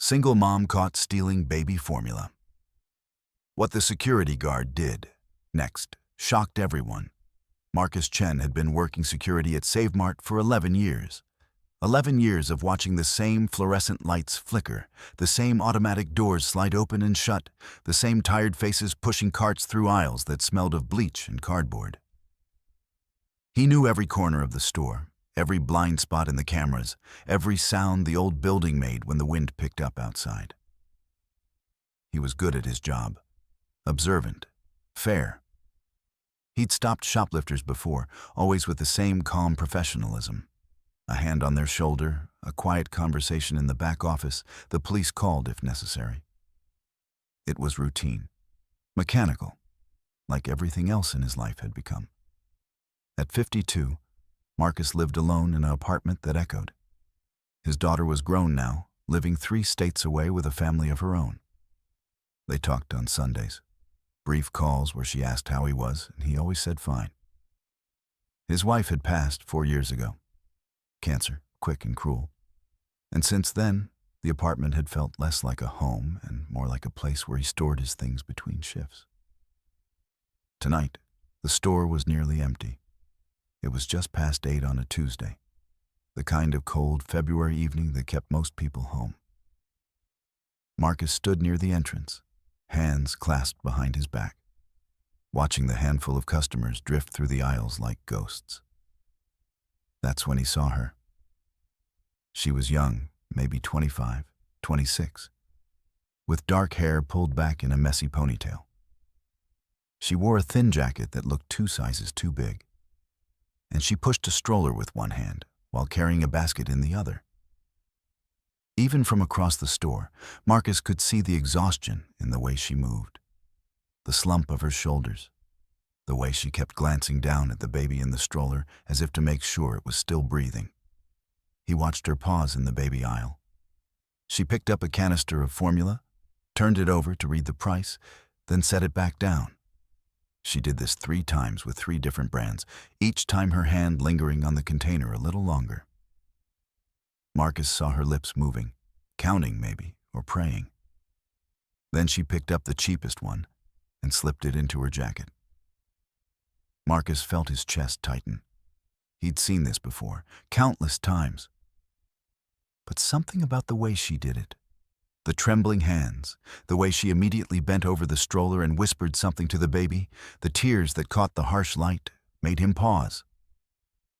Single mom caught stealing baby formula. What the security guard did next shocked everyone. Marcus Chen had been working security at SaveMart for 11 years. 11 years of watching the same fluorescent lights flicker, the same automatic doors slide open and shut, the same tired faces pushing carts through aisles that smelled of bleach and cardboard. He knew every corner of the store, every blind spot in the cameras, every sound the old building made when the wind picked up outside. He was good at his job, observant, fair. He'd stopped shoplifters before, always with the same calm professionalism. A hand on their shoulder, a quiet conversation in the back office, the police called if necessary. It was routine, mechanical, like everything else in his life had become. At 52, Marcus lived alone in an apartment that echoed. His daughter was grown now, living 3 states away with a family of her own. They talked on Sundays. Brief calls where she asked how he was, and he always said fine. His wife had passed 4 years ago. Cancer, quick and cruel. And since then, the apartment had felt less like a home and more like a place where he stored his things between shifts. Tonight, the store was nearly empty. It was just past 8 on a Tuesday, the kind of cold February evening that kept most people home. Marcus stood near the entrance, hands clasped behind his back, watching the handful of customers drift through the aisles like ghosts. That's when he saw her. She was young, maybe 25, 26, with dark hair pulled back in a messy ponytail. She wore a thin jacket that looked 2 sizes too big, and she pushed a stroller with one hand while carrying a basket in the other. Even from across the store, Marcus could see the exhaustion in the way she moved, the slump of her shoulders, the way she kept glancing down at the baby in the stroller as if to make sure it was still breathing. He watched her pause in the baby aisle. She picked up a canister of formula, turned it over to read the price, then set it back down. She did this 3 times with 3 different brands, each time her hand lingering on the container a little longer. Marcus saw her lips moving, counting maybe, or praying. Then she picked up the cheapest one and slipped it into her jacket. Marcus felt his chest tighten. He'd seen this before, countless times. But something about the way she did it, the trembling hands, the way she immediately bent over the stroller and whispered something to the baby, the tears that caught the harsh light, made him pause.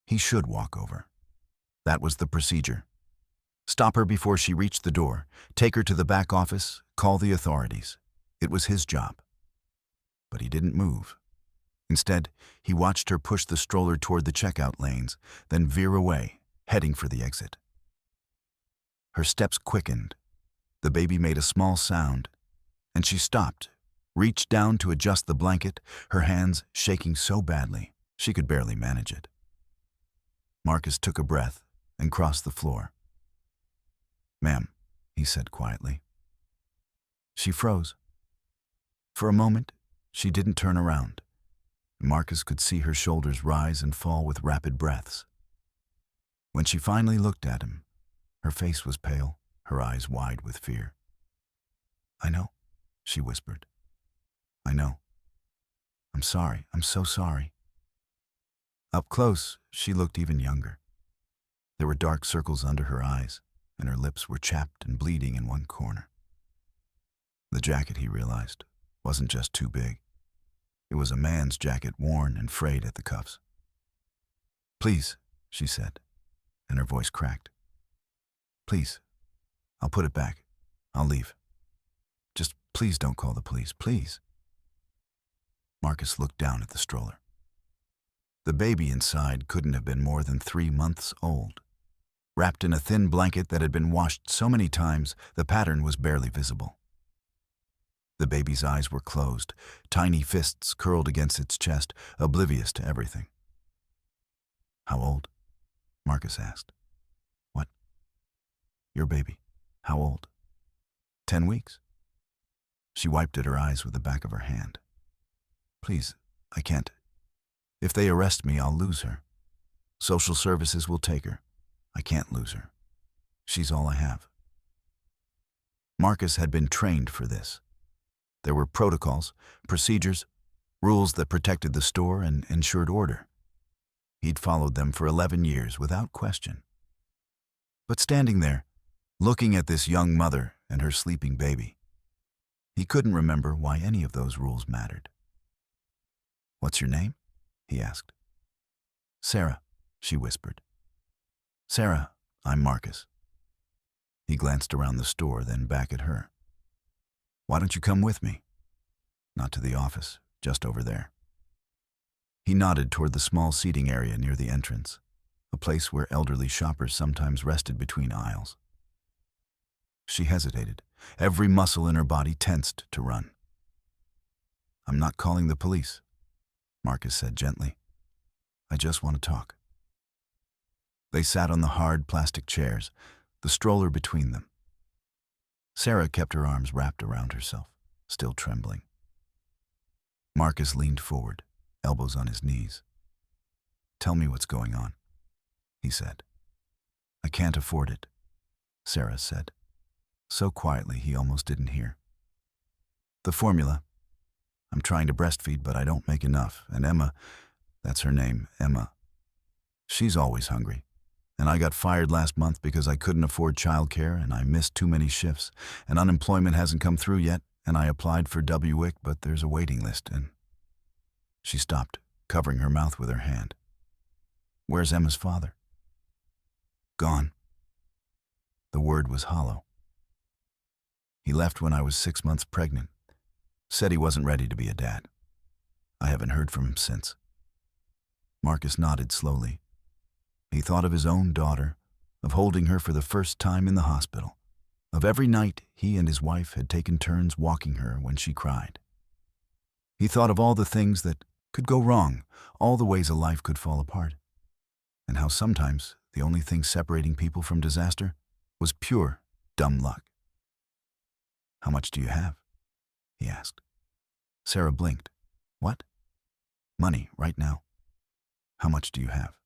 He should walk over. That was the procedure. Stop her before she reached the door, take her to the back office, call the authorities. It was his job. But he didn't move. Instead, he watched her push the stroller toward the checkout lanes, then veer away, heading for the exit. Her steps quickened. The baby made a small sound, and she stopped, reached down to adjust the blanket, her hands shaking so badly she could barely manage it. Marcus took a breath and crossed the floor. "Ma'am," he said quietly. She froze. For a moment, she didn't turn around. Marcus could see her shoulders rise and fall with rapid breaths. When she finally looked at him, her face was pale, her eyes wide with fear. "I know," she whispered. "I know. I'm sorry. I'm so sorry." Up close, she looked even younger. There were dark circles under her eyes, and her lips were chapped and bleeding in one corner. The jacket, he realized, wasn't just too big. It was a man's jacket, worn and frayed at the cuffs. "Please," she said, and her voice cracked. "Please, I'll put it back. I'll leave. Just please don't call the police, please." Marcus looked down at the stroller. The baby inside couldn't have been more than 3 months old. Wrapped in a thin blanket that had been washed so many times, the pattern was barely visible. The baby's eyes were closed, tiny fists curled against its chest, oblivious to everything. "How old?" Marcus asked. "What?" "Your baby. How old?" 10 weeks. She wiped at her eyes with the back of her hand. "Please, I can't. If they arrest me, I'll lose her. Social services will take her. I can't lose her. She's all I have." Marcus had been trained for this. There were protocols, procedures, rules that protected the store and ensured order. He'd followed them for 11 years without question. But standing there, looking at this young mother and her sleeping baby, he couldn't remember why any of those rules mattered. "What's your name?" he asked. "Sarah," she whispered. "Sarah, I'm Marcus." He glanced around the store, then back at her. "Why don't you come with me?" "Not to the office, just over there." He nodded toward the small seating area near the entrance, a place where elderly shoppers sometimes rested between aisles. She hesitated, every muscle in her body tensed to run. "I'm not calling the police," Marcus said gently. "I just want to talk." They sat on the hard plastic chairs, the stroller between them. Sarah kept her arms wrapped around herself, still trembling. Marcus leaned forward, elbows on his knees. "Tell me what's going on," he said. "I can't afford it," Sarah said, so quietly he almost didn't hear. "The formula. I'm trying to breastfeed, but I don't make enough, and Emma, that's her name, Emma, she's always hungry. And I got fired last month because I couldn't afford childcare and I missed too many shifts, and unemployment hasn't come through yet, and I applied for WIC, but there's a waiting list, and..." She stopped, covering her mouth with her hand. "Where's Emma's father?" "Gone." The word was hollow. "He left when I was 6 months pregnant. Said he wasn't ready to be a dad. I haven't heard from him since." Marcus nodded slowly. He thought of his own daughter, of holding her for the first time in the hospital, of every night he and his wife had taken turns walking her when she cried. He thought of all the things that could go wrong, all the ways a life could fall apart, and how sometimes the only thing separating people from disaster was pure, dumb luck. "How much do you have?" he asked. Sarah blinked. "What?" "Money, right now." "How much do you have?"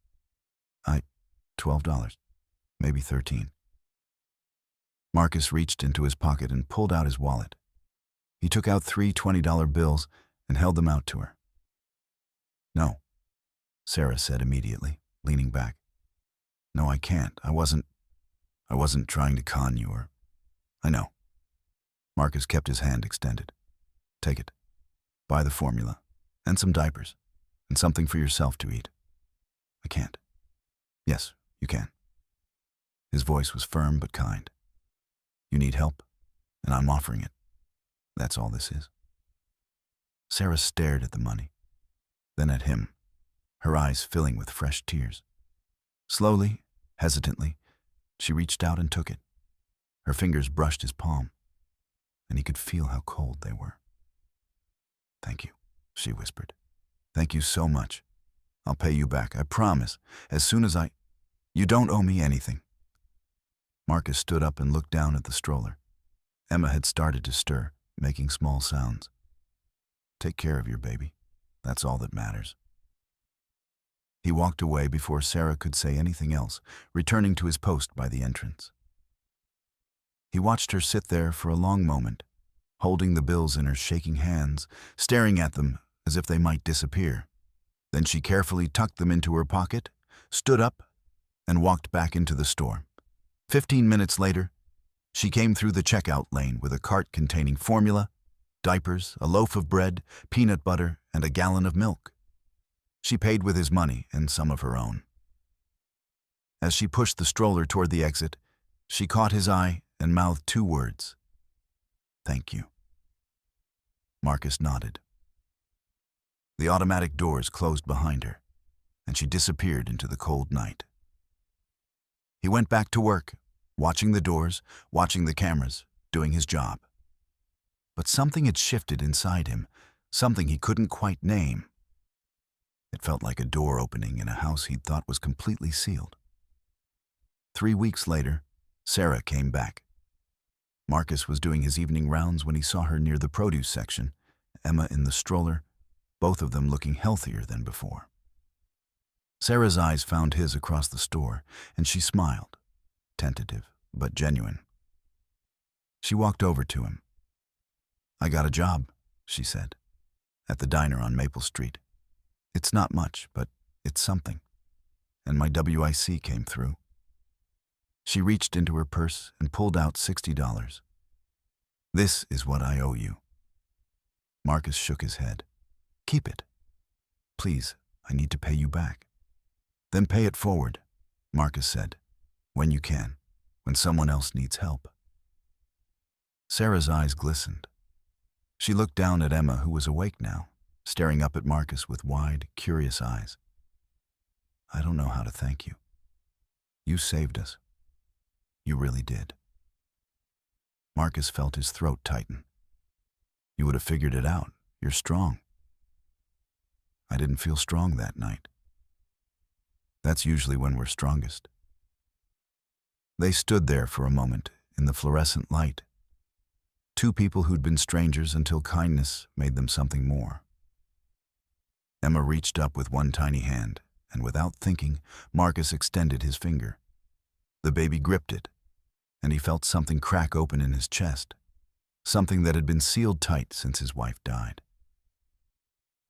$12, maybe 13. Marcus reached into his pocket and pulled out his wallet. He took out 3 $20 bills and held them out to her. "No," Sarah said immediately, leaning back. "No, I can't. I wasn't trying to con you or..." "I know." Marcus kept his hand extended. "Take it. Buy the formula, and some diapers, and something for yourself to eat." "I can't." "Yes, you can." His voice was firm but kind. "You need help, and I'm offering it. That's all this is." Sarah stared at the money, then at him, her eyes filling with fresh tears. Slowly, hesitantly, she reached out and took it. Her fingers brushed his palm, and he could feel how cold they were. "Thank you," she whispered. "Thank you so much. I'll pay you back, I promise, as soon as I..." "You don't owe me anything." Marcus stood up and looked down at the stroller. Emma had started to stir, making small sounds. "Take care of your baby. That's all that matters." He walked away before Sarah could say anything else, returning to his post by the entrance. He watched her sit there for a long moment, holding the bills in her shaking hands, staring at them as if they might disappear. Then she carefully tucked them into her pocket, stood up, and walked back into the store. 15 minutes later, she came through the checkout lane with a cart containing formula, diapers, a loaf of bread, peanut butter, and a gallon of milk. She paid with his money and some of her own. As she pushed the stroller toward the exit, she caught his eye and mouthed 2 words. "Thank you." Marcus nodded. The automatic doors closed behind her, and she disappeared into the cold night. He went back to work, watching the doors, watching the cameras, doing his job. But something had shifted inside him, something he couldn't quite name. It felt like a door opening in a house he'd thought was completely sealed. 3 weeks later, Sarah came back. Marcus was doing his evening rounds when he saw her near the produce section, Emma in the stroller, both of them looking healthier than before. Sarah's eyes found his across the store, and she smiled, tentative but genuine. She walked over to him. "I got a job," she said, "at the diner on Maple Street. It's not much, but it's something. And my WIC came through." She reached into her purse and pulled out $60. "This is what I owe you." Marcus shook his head. "Keep it. Please, I need to pay you back." "Then pay it forward," Marcus said. "When you can, when someone else needs help." Sarah's eyes glistened. She looked down at Emma, who was awake now, staring up at Marcus with wide, curious eyes. "I don't know how to thank you. You saved us. You really did." Marcus felt his throat tighten. "You would have figured it out. You're strong." "I didn't feel strong that night." "That's usually when we're strongest." They stood there for a moment in the fluorescent light. Two people who'd been strangers until kindness made them something more. Emma reached up with one tiny hand, and without thinking, Marcus extended his finger. The baby gripped it, and he felt something crack open in his chest, something that had been sealed tight since his wife died.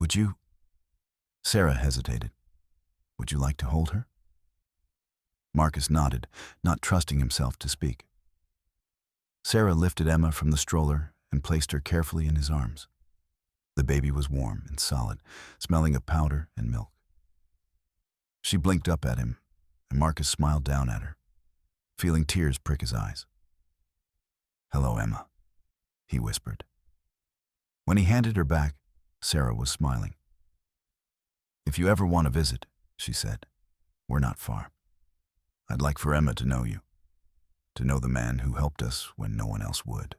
"Would you?" Sarah hesitated. "Would you like to hold her?" Marcus nodded, not trusting himself to speak. Sarah lifted Emma from the stroller and placed her carefully in his arms. The baby was warm and solid, smelling of powder and milk. She blinked up at him, and Marcus smiled down at her, feeling tears prick his eyes. "Hello, Emma," he whispered. When he handed her back, Sarah was smiling. "If you ever want to visit," she said, "we're not far. I'd like for Emma to know you, to know the man who helped us when no one else would."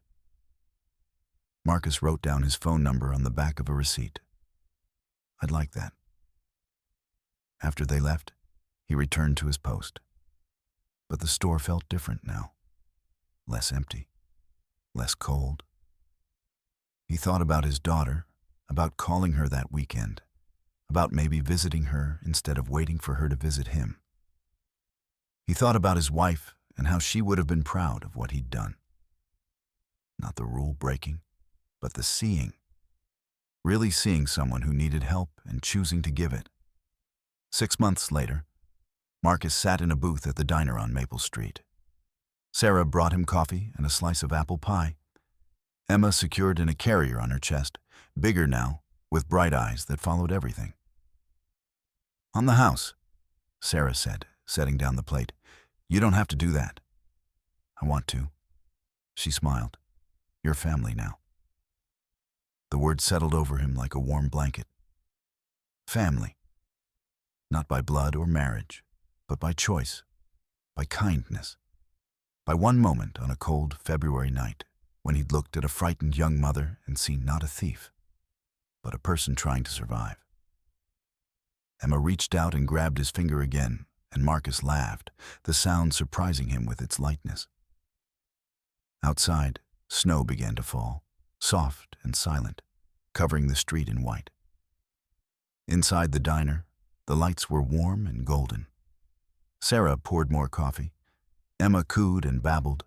Marcus wrote down his phone number on the back of a receipt. "I'd like that." After they left, he returned to his post. But the store felt different now. Less empty, less cold. He thought about his daughter, about calling her that weekend, about maybe visiting her instead of waiting for her to visit him. He thought about his wife and how she would have been proud of what he'd done. Not the rule breaking, but the seeing. Really seeing someone who needed help and choosing to give it. 6 months later, Marcus sat in a booth at the diner on Maple Street. Sarah brought him coffee and a slice of apple pie. Emma secured in a carrier on her chest, bigger now, with bright eyes that followed everything. "On the house," Sarah said, setting down the plate. "You don't have to do that." "I want to." She smiled. "You're family now." The word settled over him like a warm blanket. Family. Not by blood or marriage, but by choice, by kindness, by one moment on a cold February night when he'd looked at a frightened young mother and seen not a thief, but a person trying to survive. Emma reached out and grabbed his finger again, and Marcus laughed, the sound surprising him with its lightness. Outside, snow began to fall, soft and silent, covering the street in white. Inside the diner, the lights were warm and golden. Sarah poured more coffee. Emma cooed and babbled,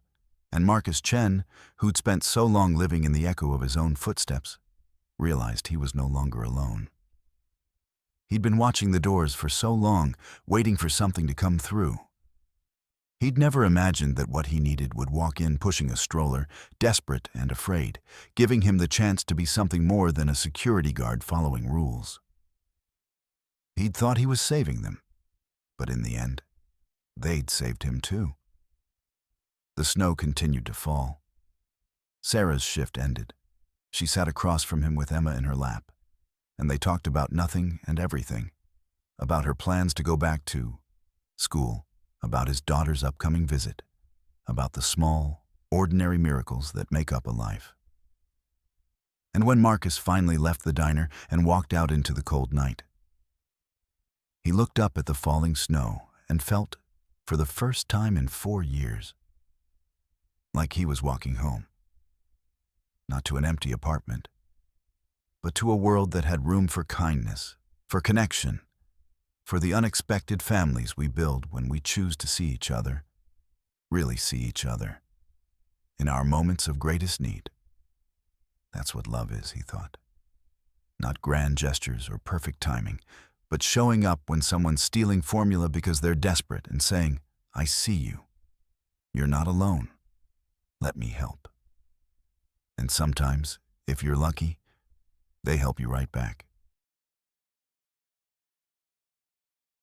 and Marcus Chen, who'd spent so long living in the echo of his own footsteps, realized he was no longer alone. He'd been watching the doors for so long, waiting for something to come through. He'd never imagined that what he needed would walk in pushing a stroller, desperate and afraid, giving him the chance to be something more than a security guard following rules. He'd thought he was saving them, but in the end, they'd saved him too. The snow continued to fall. Sarah's shift ended. She sat across from him with Emma in her lap, and they talked about nothing and everything, about her plans to go back to school, about his daughter's upcoming visit, about the small, ordinary miracles that make up a life. And when Marcus finally left the diner and walked out into the cold night, he looked up at the falling snow and felt, for the first time in 4 years, like he was walking home. Not to an empty apartment, but to a world that had room for kindness, for connection, for the unexpected families we build when we choose to see each other, really see each other. in our moments of greatest need. That's what love is, he thought. Not grand gestures or perfect timing, but showing up when someone's stealing formula because they're desperate and saying, I see you. You're not alone. Let me help. And sometimes, if you're lucky, they help you right back.